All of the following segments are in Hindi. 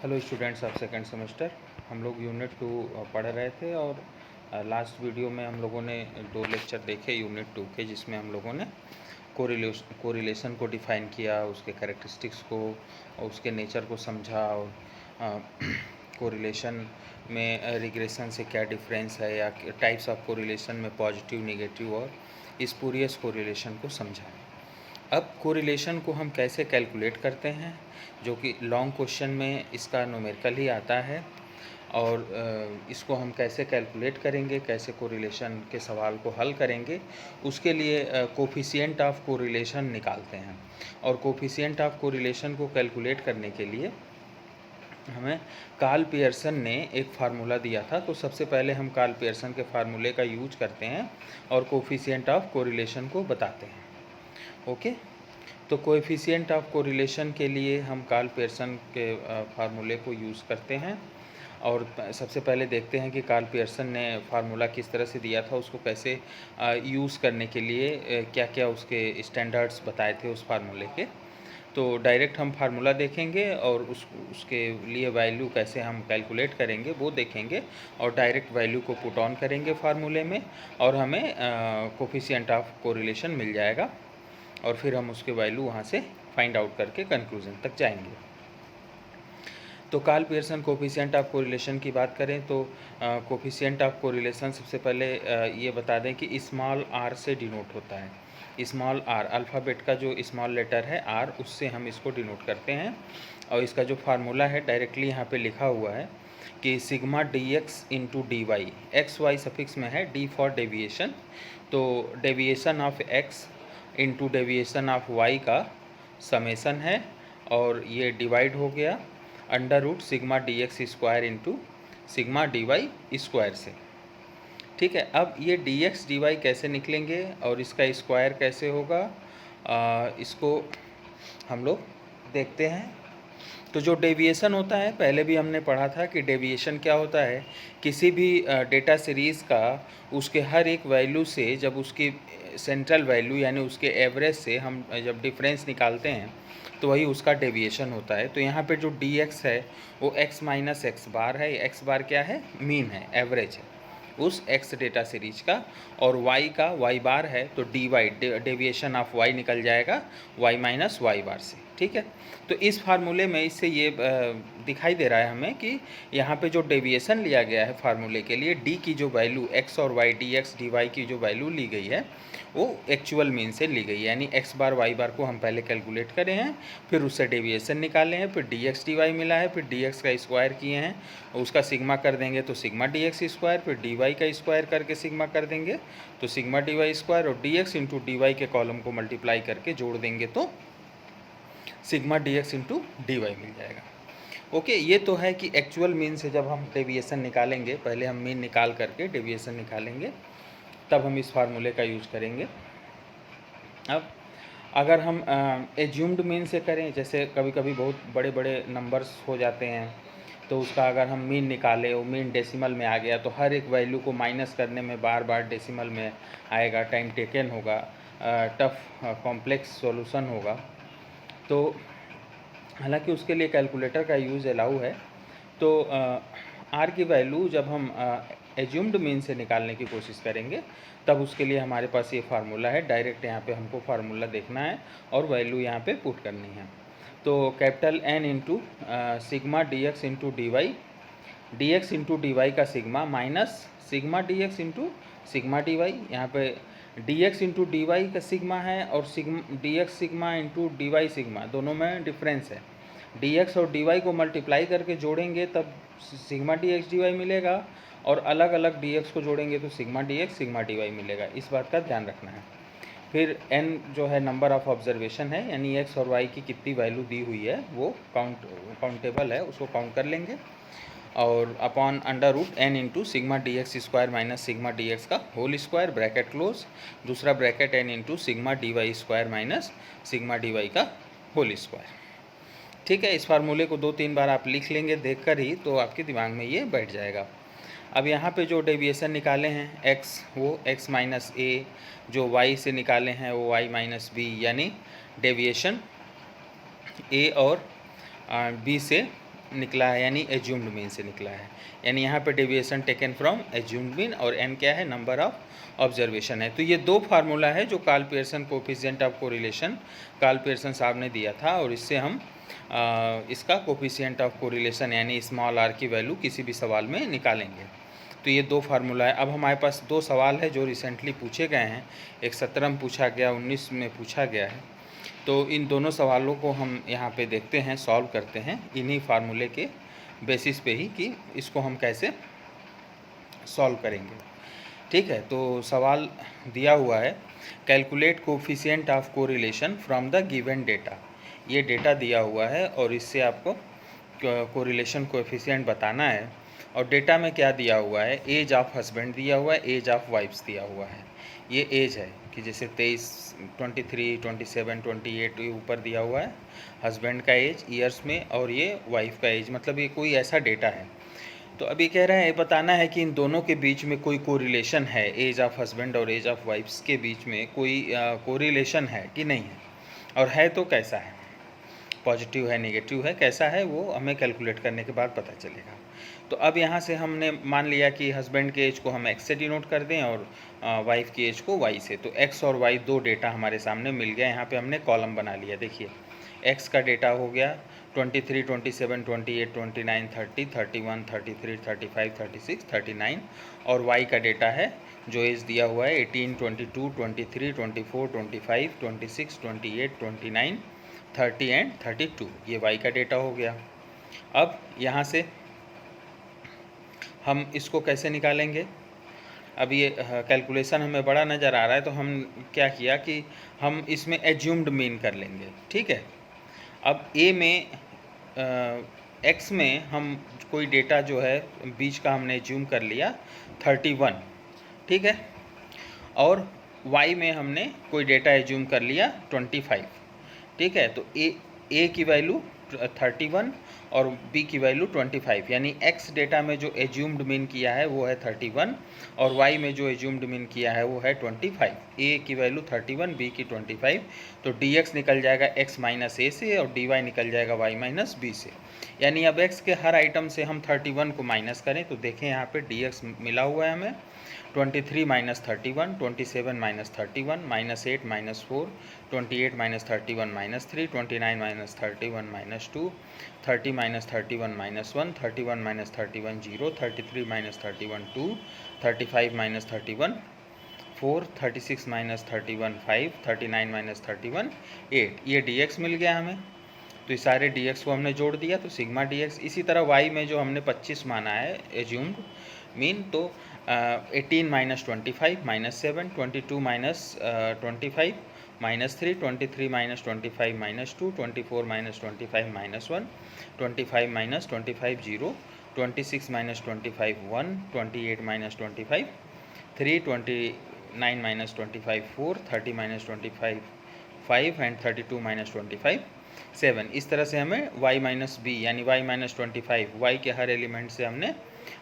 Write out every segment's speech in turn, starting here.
Hello students of second semester. हम लोग यूनिट 2 पढ़ रहे थे और लास्ट वीडियो में हम लोगों ने 2 लेक्चर देखे यूनिट 2 के, जिसमें हम लोगों ने कोरिलेशन को डिफ़ाइन किया, उसके कैरेक्टरिस्टिक्स को और उसके नेचर को समझा और कोरिलेशन में रिग्रेशन से क्या डिफरेंस है या टाइप्स ऑफ कोरिलेशन में पॉजिटिव, नेगेटिव और स्पूरियस कोरिलेशन को समझा। अब कोरिलेशन को हम कैसे कैलकुलेट करते हैं, जो कि लॉन्ग क्वेश्चन में इसका न्यूमेरिकल ही आता है, और इसको हम कैसे कैलकुलेट करेंगे, कैसे कोरिलेशन के सवाल को हल करेंगे, उसके लिए कोफिशिएंट ऑफ कोरिलेशन निकालते हैं। और कोफिशिएंट ऑफ कोरिलेशन को कैलकुलेट करने के लिए हमें कार्ल पियर्सन ने एक फार्मूला दिया था। तो सबसे पहले हम कार्ल पियर्सन के फार्मूले का यूज करते हैं और कोफिशिएंट ऑफ कोरिलेशन को बताते हैं। ओके, तो कोएफिशिएंट ऑफ कोरिलेशन के लिए हम कार्ल पियर्सन के फार्मूले को यूज़ करते हैं। और सबसे पहले देखते हैं कि कार्ल पियर्सन ने फार्मूला किस तरह से दिया था, उसको कैसे यूज़ करने के लिए क्या क्या उसके स्टैंडर्ड्स बताए थे उस फार्मूले के। तो डायरेक्ट हम फार्मूला देखेंगे और उसके लिए वैल्यू कैसे हम कैलकुलेट करेंगे वो देखेंगे, और डायरेक्ट वैल्यू को पुट ऑन करेंगे फार्मूले में और हमें कोफिशिएंट ऑफ कोरिलेशन मिल जाएगा, और फिर हम उसके वैल्यू वहाँ से फाइंड आउट करके कंक्लूजन तक जाएंगे। तो Karl Pearson coefficient of correlation की बात करें तो कोफिशिएंट ऑफ कोरिलेशन सबसे पहले ये बता दें कि स्मॉल आर से डिनोट होता है। स्मॉल आर अल्फ़ाबेट का जो स्मॉल लेटर है आर, उससे हम इसको डिनोट करते हैं। और इसका जो फार्मूला है डायरेक्टली यहाँ पे लिखा हुआ है कि sigma D x into D y, x y suffix में है, डी फॉर डेविएशन, तो deviation of x into deviation of y का समेसन है, और ये डिवाइड हो गया under root sigma D x square into sigma D Y square से। ठीक है, अब ये डी एक्स डी वाई कैसे निकलेंगे और इसका स्क्वायर कैसे होगा, इसको हम लोग देखते हैं। तो जो डेविएशन होता है, पहले भी हमने पढ़ा था कि डेविएशन क्या होता है, किसी भी डेटा सीरीज़ का उसके हर एक वैल्यू से जब उसकी सेंट्रल वैल्यू यानी उसके एवरेज से हम जब डिफरेंस निकालते हैं तो वही उसका डेविएशन होता है। तो यहाँ पे जो डी एक्स है वो एक्स माइनस एक्स बार है। एक्स बार क्या है, मीन है, एवरेज है उस एक्स डेटा सीरीज का, और वाई का वाई बार है, तो d y deviation of y निकल जाएगा वाई माइनस वाई बार से। ठीक है, तो इस फार्मूले में इससे ये दिखाई दे रहा है हमें कि यहाँ पे जो डेविएशन लिया गया है फार्मूले के लिए, डी की जो वैल्यू एक्स और y, D x D y की जो वैल्यू ली गई है वो एक्चुअल मीन से ली गई है। यानी एक्स बार वाई बार को हम पहले कैलकुलेट करे हैं, फिर उससे डेविएशन निकाले हैं, फिर डी एक्स डी वाई मिला है, फिर डी एक्स का स्क्वायर किए हैं, उसका सिग्मा कर देंगे तो सिग्मा डी एक्स स्क्वायर, फिर डी वाई का स्क्वायर करके सिग्मा कर देंगे तो सिग्मा डी वाई स्क्वायर, और D x into D Y के कॉलम को मल्टीप्लाई करके जोड़ देंगे तो sigma D x into D Y मिल जाएगा। ओके, ये तो है कि एक्चुअल मीन से जब हम डेविएशन निकालेंगे, पहले हम मीन निकाल करके डेविएशन निकालेंगे, तब हम इस फार्मूले का यूज़ करेंगे। अब अगर हम एज्यूम्ड मीन से करें, जैसे कभी कभी बहुत बड़े बड़े नंबर्स हो जाते हैं, तो उसका अगर हम मीन निकालें, वो मीन डेसिमल में आ गया तो हर एक वैल्यू को माइनस करने में बार बार डेसिमल में आएगा, टाइम टेकन होगा, टफ कॉम्प्लेक्स सॉल्यूशन होगा। तो हालांकि उसके लिए कैलकुलेटर का यूज़ अलाउ है। तो आर की वैल्यू जब हम एज्यूम्ड मीन से निकालने की कोशिश करेंगे तब उसके लिए हमारे पास ये फार्मूला है। डायरेक्ट यहाँ पे हमको फार्मूला देखना है और वैल्यू यहाँ पे पुट करनी है। तो capital N into sigma D x into D Y, D x into D Y का sigma minus sigma D x into sigma D Y. यहाँ पे D x into D Y का सिग्मा है और D x sigma into D Y sigma, दोनों में डिफरेंस है। डी एक्स और डी वाई को मल्टीप्लाई करके जोड़ेंगे तब sigma D x D Y मिलेगा, और अलग अलग डी एक्स को जोड़ेंगे तो sigma D x sigma D Y मिलेगा। इस बात का ध्यान रखना है। फिर n जो है नंबर ऑफ़ ऑब्जर्वेशन है, यानी x और y की कितनी वैल्यू दी हुई है वो काउंटेबल है, उसको काउंट कर लेंगे, और upon under root n into sigma D x square minus sigma D x का होल स्क्वायर, ब्रैकेट क्लोज, दूसरा bracket n into sigma D Y square minus sigma D Y का होल स्क्वायर। ठीक है, इस फार्मूले को 2-3 बार आप लिख लेंगे देख कर ही, तो आपके दिमाग में ये बैठ जाएगा। अब यहाँ पे जो डेविएशन निकाले हैं x, वो x माइनस ए, जो y से निकाले हैं वो y माइनस बी, यानी डेविएशन a और b से निकला है, यानी एज्यूम्ड मीन से निकला है, यानी यहाँ पे deviation taken from assumed mean और n क्या है, नंबर ऑफ ऑब्जर्वेशन है। तो ये दो फार्मूला है जो Karl Pearson coefficient of correlation Karl Pearson साहब ने दिया था, और इससे हम इसका कोफिशिएंट ऑफ कोरिलेशन यानी स्मॉल r की वैल्यू किसी भी सवाल में निकालेंगे। तो ये दो फार्मूला है। अब हमारे पास दो सवाल है जो रिसेंटली पूछे गए हैं, एक 17 में पूछा गया, 19 में पूछा गया है। तो इन दोनों सवालों को हम यहाँ पे देखते हैं, सॉल्व करते हैं इन्हीं फार्मूले के बेसिस पे ही कि इसको हम कैसे सॉल्व करेंगे। ठीक है, तो सवाल दिया हुआ है, calculate coefficient of correlation from the given data. ये डेटा दिया हुआ है और इससे आपको कोरिलेशन कोफिशिएंट बताना है। और डेटा में क्या दिया हुआ है, एज ऑफ हस्बैंड दिया हुआ है, एज ऑफ वाइफ्स दिया हुआ है। ये एज है कि जैसे 23, 23, 27, 28 ये ऊपर दिया हुआ है हस्बैंड का एज ईयर्स में, और ये वाइफ का एज, मतलब ये कोई ऐसा डेटा है। तो अभी कह रहे हैं ये बताना है कि इन दोनों के बीच में कोई कोरिलेशन है, एज ऑफ हस्बैंड और एज ऑफ वाइफ्स के बीच में कोई कोरिलेशन है कि नहीं है, और है तो कैसा है, पॉजिटिव है नेगेटिव है, कैसा है, वो हमें कैलकुलेट करने के बाद पता चलेगा। तो अब यहाँ से हमने मान लिया कि हस्बैंड के एज को हम एक्स से डिनोट कर दें और वाइफ की एज को वाई से। तो एक्स और वाई दो डेटा हमारे सामने मिल गया। यहाँ पे हमने कॉलम बना लिया। देखिए एक्स का डेटा हो गया 23, 27, 28, 29, 30, 31, 33, 35, 36, 39, और वाई का डेटा है जो एज दिया हुआ है 18, 22, 23, 24, 25, 26, 28, 29, 30 एंड 32। ये वाई का डेटा हो गया। अब यहाँ से हम इसको कैसे निकालेंगे। अब ये कैलकुलेशन हमें बड़ा नज़र आ रहा है, तो हम क्या किया कि हम इसमें एज्यूम्ड मीन कर लेंगे। ठीक है, अब ए में एक्स में हम कोई डेटा जो है बीच का हमने एज्यूम कर लिया 31। ठीक है, और वाई में हमने कोई डेटा एज्यूम कर लिया 25। ठीक है, तो ए की वैल्यू 31 और बी की वैल्यू 25, यानी एक्स डेटा में जो एज्यूम्ड मीन किया है वो है 31 और वाई में जो एज्यूम्ड मीन किया है वो है 25। ए की वैल्यू 31, बी की 25, तो डी एक्स निकल जाएगा एक्स माइनस ए से और डी वाई निकल जाएगा वाई माइनस बी से। यानी अब एक्स के हर आइटम से हम 31 को माइनस करें तो देखें यहाँ पे डी एक्स मिला हुआ है हमें 23 minus 31, 27 minus 31, minus 8 minus 4, 28 minus 31 minus 3, 29 minus 31 minus 2, 30 minus 31 minus 1, 31 minus 31 0, 33 minus 31 2, 35 minus 31 4, 36 minus 31 5, 39 minus 31 8। ये डी एक्स मिल गया हमें। तो इस सारे डी एक्स को हमने जोड़ दिया तो सिग्मा डी एक्स। इसी तरह वाई में जो हमने 25 माना है एज्यूम्ड मीन, तो 18 minus 25 minus 7, 22 minus 25 minus 3, 23 minus 25 minus 2, 24 minus 25 minus 1, 25 minus 25 0, 26 minus 25 1, 28 minus 25 3, 29 minus 25 4, 30 minus 25 5 and 32 minus 25 7। इस तरह से हमें y माइनस बी यानी y माइनस 25, y के हर एलिमेंट से हमने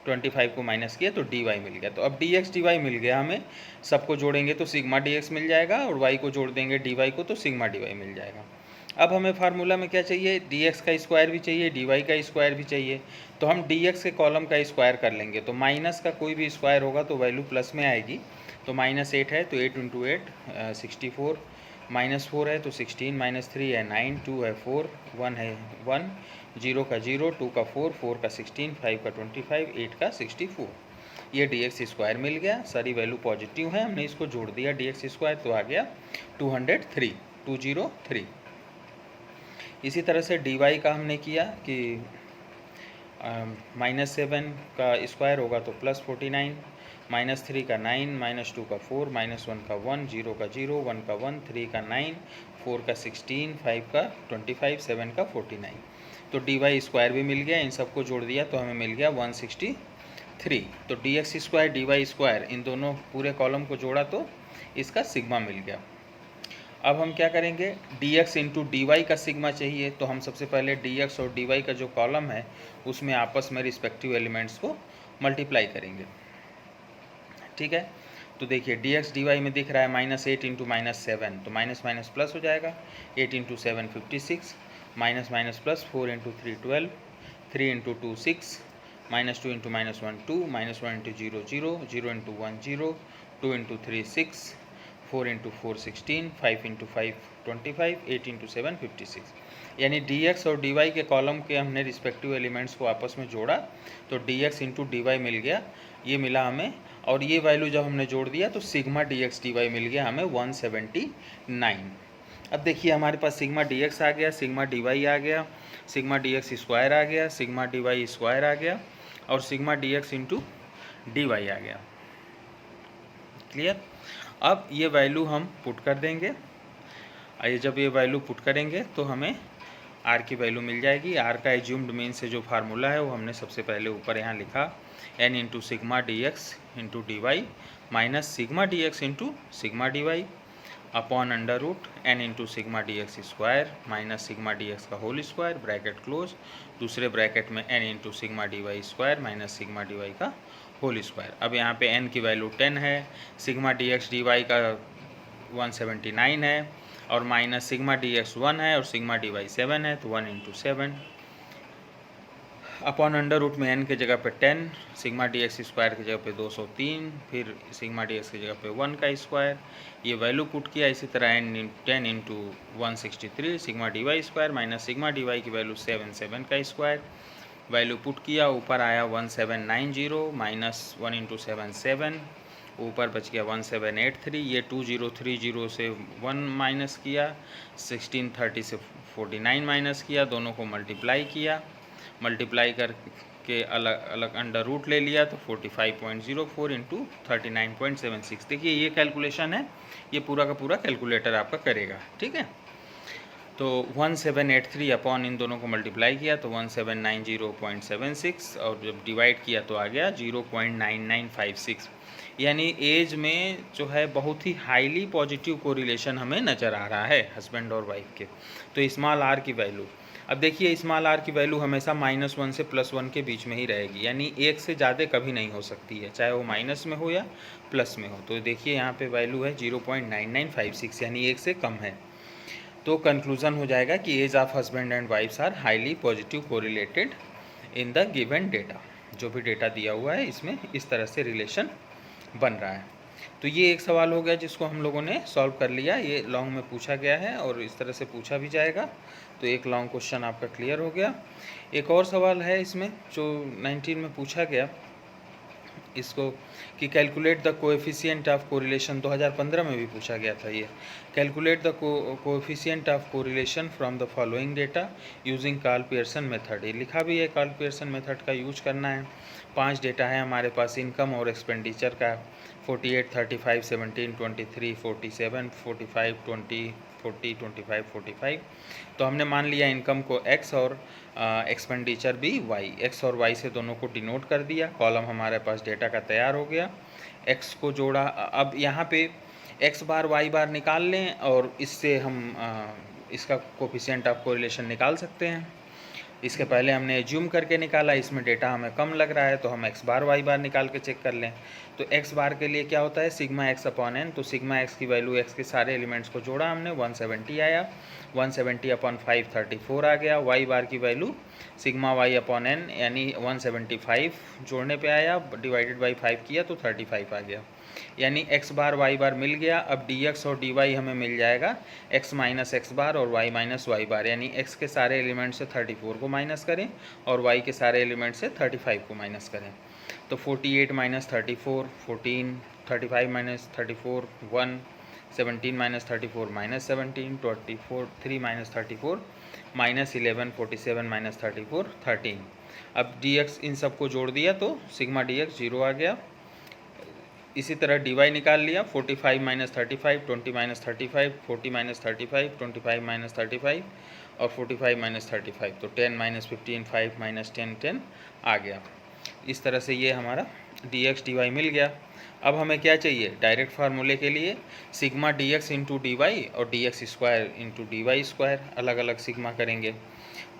25 को माइनस किया तो dy मिल गया। तो अब dx dy मिल गया हमें, सबको जोड़ेंगे तो सिग्मा dx मिल जाएगा और y को जोड़ देंगे dy को तो सिग्मा dy मिल जाएगा। अब हमें फार्मूला में क्या चाहिए, dx का स्क्वायर भी चाहिए, dy का स्क्वायर भी चाहिए। तो हम dx के कॉलम का स्क्वायर कर लेंगे, तो माइनस का कोई भी स्क्वायर होगा तो वैल्यू प्लस में आएगी। तो माइनस 8 है तो 8 इंटू 8 64, माइनस 4 है तो 16, माइनस 3 है 9, 2 है 4, 1 है 1, 0 का 0, 2 का 4, 4 का 16, 5 का 25, 8 का 64। ये डी एक्स स्क्वायर मिल गया, सारी वैल्यू पॉजिटिव है, हमने इसको जोड़ दिया डी एक्स स्क्वायर तो आ गया 203, 203। इसी तरह से डी वाई का हमने किया कि माइनस 7 का स्क्वायर होगा तो प्लस 49, माइनस 3 का 9, माइनस 2 का 4, माइनस 1 का 1, 0 का 0, 1 का 1, 3 का 9, 4 का 16, 5 का 25, 7 का 49। तो डी वाई स्क्वायर भी मिल गया, इन सबको जोड़ दिया तो हमें मिल गया 163। तो D x square D Y square इन दोनों पूरे कॉलम को जोड़ा तो इसका सिग्मा मिल गया। अब हम क्या करेंगे, d x into D Y का सिग्मा चाहिए, तो हम सबसे पहले डी एक्स और डी वाई का जो कॉलम है उसमें आपस में रिस्पेक्टिव एलिमेंट्स को मल्टीप्लाई करेंगे। ठीक है, तो देखिए डी एक्स डी वाई में दिख रहा है माइनस 8 इंटू माइनस 7, तो माइनस माइनस प्लस हो जाएगा, 8 into 7 56, minus minus plus 4 into 3 12, 3 into 2 6, -2 into -1 2, -1 into 0 0, 0 into 1 0, 2 into 3 6, 4 into 4 16, 5 into 5 25, 8 into 7 56। यानी dx और dy के कॉलम के हमने रिस्पेक्टिव एलिमेंट्स को आपस में जोड़ा तो dx इंटू dy मिल गया, ये मिला हमें। और ये वैल्यू जब हमने जोड़ दिया तो सिग्मा dx dy मिल गया हमें 179। अब देखिए हमारे पास सिग्मा dx आ गया, सिग्मा dy आ गया, सिग्मा dx स्क्वायर आ गया, सिग्मा dy स्क्वायर आ गया और सिग्मा dx इंटू dy आ गया। क्लियर। अब ये वैल्यू हम पुट कर देंगे। आइए जब ये वैल्यू पुट करेंगे तो हमें r की वैल्यू मिल जाएगी। r का एज्यूम्ड मीन से जो फार्मूला है वो हमने सबसे पहले ऊपर यहाँ लिखा, n into sigma D x into D y minus sigma D x into sigma D y upon under root n into sigma D x square minus sigma D x का होल स्क्वायर ब्रैकेट क्लोज, दूसरे ब्रैकेट में n into sigma D Y square minus sigma D Y का होल स्क्वायर। अब यहाँ पे n की वैल्यू 10 है, sigma D x D Y का 179 है और माइनस सिग्मा डी एक्स 1 है और सिग्मा डी वाई 7 है, तो 1 इंटू 7 अपॉन अंडर रूट में n के जगह पे 10, सिग्मा डी एक्स स्क्वायर की जगह पे 203, फिर सिग्मा डी एक्स की जगह पे 1 का स्क्वायर, ये वैल्यू पुट किया। इसी तरह 10 into 163 sigma D Y square minus sigma D y की वैल्यू 7 का स्क्वायर, वैल्यू पुट किया, ऊपर आया 1790 माइनस 1 इंटू 7 ऊपर बच गया 1783, ये 2030 से 1 माइनस किया, 1630 से 49 माइनस किया, दोनों को मल्टीप्लाई किया, मल्टीप्लाई करके अलग अलग अंडर रूट ले लिया तो 45.04 इंटू 39.76। देखिए ये कैलकुलेशन है, ये पूरा का पूरा कैलकुलेटर आपका करेगा, ठीक है। तो 1783 अपॉन इन दोनों को मल्टीप्लाई किया तो 1790.76 और जब डिवाइड किया तो आ गया 0.9956। यानी एज में जो है बहुत ही हाईली पॉजिटिव कोरिलेशन हमें नज़र आ रहा है हस्बैंड और वाइफ के। तो स्मॉल आर की वैल्यू, अब देखिए स्मॉल आर की वैल्यू हमेशा -1 से +1 के बीच में ही रहेगी, यानी एक से ज़्यादा कभी नहीं हो सकती है, चाहे वो माइनस में हो या प्लस में हो। तो देखिए यहाँ पे वैल्यू है 0.9956, यानी एक से कम है। तो कंक्लूज़न हो जाएगा कि age of husband and wifes are highly positive correlated in the given data. जो भी डेटा दिया हुआ है इसमें इस तरह से रिलेशन बन रहा है। तो ये एक सवाल हो गया जिसको हम लोगों ने सॉल्व कर लिया, ये लॉन्ग में पूछा गया है और इस तरह से पूछा भी जाएगा। तो एक लॉन्ग क्वेश्चन आपका क्लियर हो गया। एक और सवाल है इसमें जो 19 में पूछा गया, इसको कि calculate the coefficient of correlation, 2015 में भी पूछा गया था ये। Calculate the coefficient of correlation from the following data using Karl Pearson method. ये लिखा भी है कार्ल पियर्सन मेथड का यूज करना है। 5 डेटा है हमारे पास इनकम और एक्सपेंडिचर का, 48, 35, 17, 23, 47, 45, 20, 40, 25, 45। तो हमने मान लिया इनकम को x और एक्सपेंडिचर भी y, x और y से दोनों को डिनोट कर दिया। कॉलम हमारे पास डेटा का तैयार हो गया, x को जोड़ा। अब यहाँ पे x बार y बार निकाल लें और इससे हम इसका कोफिशिएंट ऑफ कोरिलेशन निकाल सकते हैं। इसके पहले हमने एज्यूम करके निकाला, इसमें डेटा हमें कम लग रहा है तो हम x बार y बार निकाल के चेक कर लें। तो x बार के लिए क्या होता है सिग्मा x अपॉन n, तो सिग्मा x की वैल्यू x के सारे एलिमेंट्स को जोड़ा हमने, 170 आया, 170 अपॉन 5 34 आ गया। y बार की value sigma y upon n यानी 175 जोड़ने पे आया, डिवाइडेड बाई 5 किया तो 35 आ गया, यानी x बार y बार मिल गया। अब dx और dy हमें मिल जाएगा x माइनस एक्स बार और y माइनस वाई बार, यानी x के सारे एलिमेंट से 34 को माइनस करें और y के सारे एलिमेंट से 35 को माइनस करें। तो 48 minus 34 14, 35 minus 34 1, 17 minus 34 minus 17, 24 3 minus 34 minus 11, 47 minus 34 13। अब dx इन सब को जोड़ दिया तो सिग्मा dx 0 आ गया। इसी तरह dy निकाल लिया, 45 माइनस 35, 20 माइनस 35, 40 माइनस 35, 25 माइनस 35 और 45 माइनस 35, तो 10 माइनस 15 5 माइनस 10 10 आ गया। इस तरह से ये हमारा dx dy मिल गया। अब हमें क्या चाहिए, डायरेक्ट फार्मूले के लिए सिग्मा dx इंटू डी और dx square into dy square, अलग अलग सिग्मा करेंगे।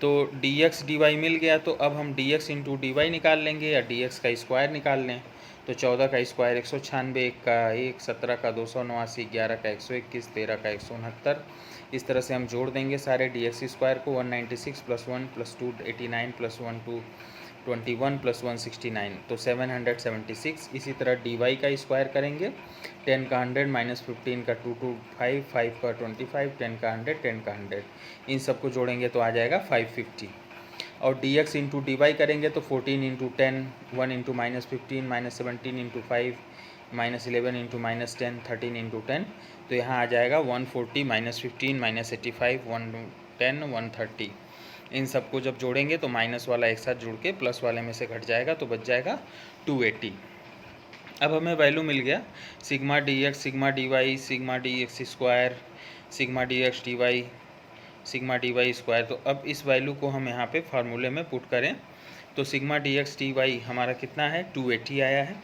तो dx dy मिल गया, तो अब हम dx इंटू डी निकाल लेंगे या dx का स्क्वायर निकाल लें। तो 14 का स्क्वायर 196, 1 का 1, 17 का 289, 11 का 121, 13 का 169, इस तरह से हम जोड़ देंगे सारे डी एक्स स्क्वायर को, 196 + 1 + 2 89 + 1 21 + 169 तो 776। इसी तरह डी वाई का स्क्वायर करेंगे, 10 का 100 - 15 का 225, 5 का 25, 10 का 100, 10 का 100, इन सबको जोड़ेंगे तो आ जाएगा 550। और D x into D y करेंगे तो 14 × 10, 1 × -15 -17 × 5 -11 × -10 13 × 10, तो यहाँ आ जाएगा 140 -15 -85 110 130। इन सबको जब जोड़ेंगे तो माइनस वाला एक साथ जुड़ के प्लस वाले में से घट जाएगा तो बच जाएगा 280। अब हमें वैल्यू मिल गया sigma D x, sigma D Y, sigma D x square, sigma D x D Y, sigma D Y square. तो अब इस वैल्यू को हम यहाँ पे फार्मूले में पुट करें तो sigma D x D Y हमारा कितना है 280 आया है,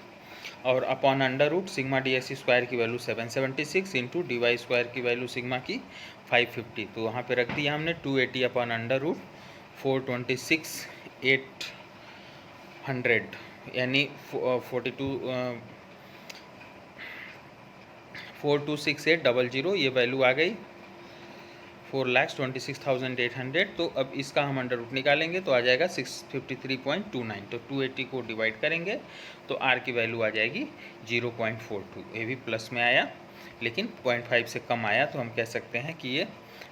और upon under root sigma D x square की value 776 into D Y square की वैल्यू सिग्मा की 550, तो वहाँ पे रख दिया हमने 280 अपॉन अंडर रूट 426 800 यानी 426,800 ये वैल्यू आ गई 4,26,800। तो अब इसका हम अंडर रूट निकालेंगे तो आ जाएगा 653.29, तो 280 को डिवाइड करेंगे तो आर की वैल्यू आ जाएगी 0.42। ये भी प्लस में आया लेकिन 0.5 से कम आया, तो हम कह सकते हैं कि ये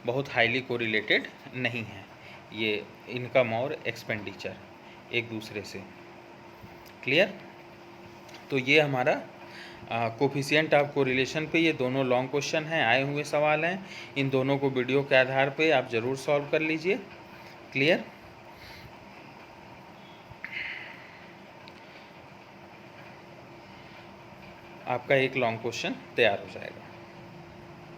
बहुत हाईली कोरिलेटेड नहीं है, ये इनकम और एक्सपेंडिचर एक दूसरे से। क्लियर? तो ये हमारा कोफिशिएंट ऑफ कोरिलेशन पे ये दोनों लॉन्ग क्वेश्चन हैं, आए हुए सवाल हैं। इन दोनों को वीडियो के आधार पे आप ज़रूर सॉल्व कर लीजिए। क्लियर? आपका एक लॉन्ग क्वेश्चन तैयार हो जाएगा।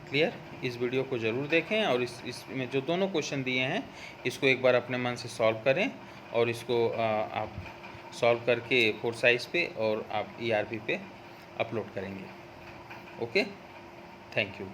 क्लियर? इस वीडियो को ज़रूर देखें और इसमें जो दोनों क्वेश्चन दिए हैं इसको एक बार अपने मन से सॉल्व करें और इसको आप सॉल्व करके फोर्साइज पे और आप ERP पे अपलोड करेंगे। Okay, thank you.